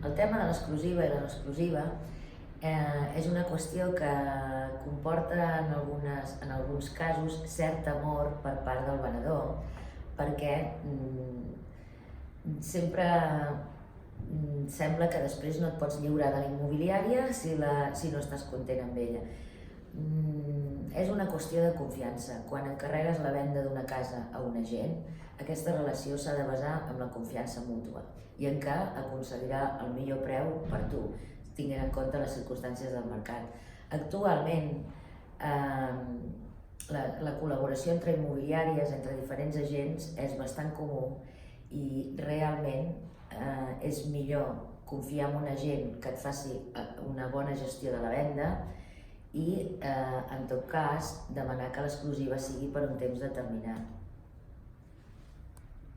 El tema de l'exclusiva i la no exclusiva és una qüestió que comporta en alguns casos cert temor per part del venedor, perquè sempre sembla que després no et pots lliurar de la immobiliària si no estàs content amb ella. És una qüestió de confiança. Quan encarregues la venda d'una casa a un agent, aquesta relació s'ha de basar en la confiança mútua i en què aconseguirà el millor preu per tu, tinguent en compte les circumstàncies del mercat. Actualment, la col·laboració entre immobiliàries, entre diferents agents, és bastant comú i realment és millor confiar en un agent que et faci una bona gestió de la venda i, en tot cas, demanar que l'exclusiva sigui per un temps determinat.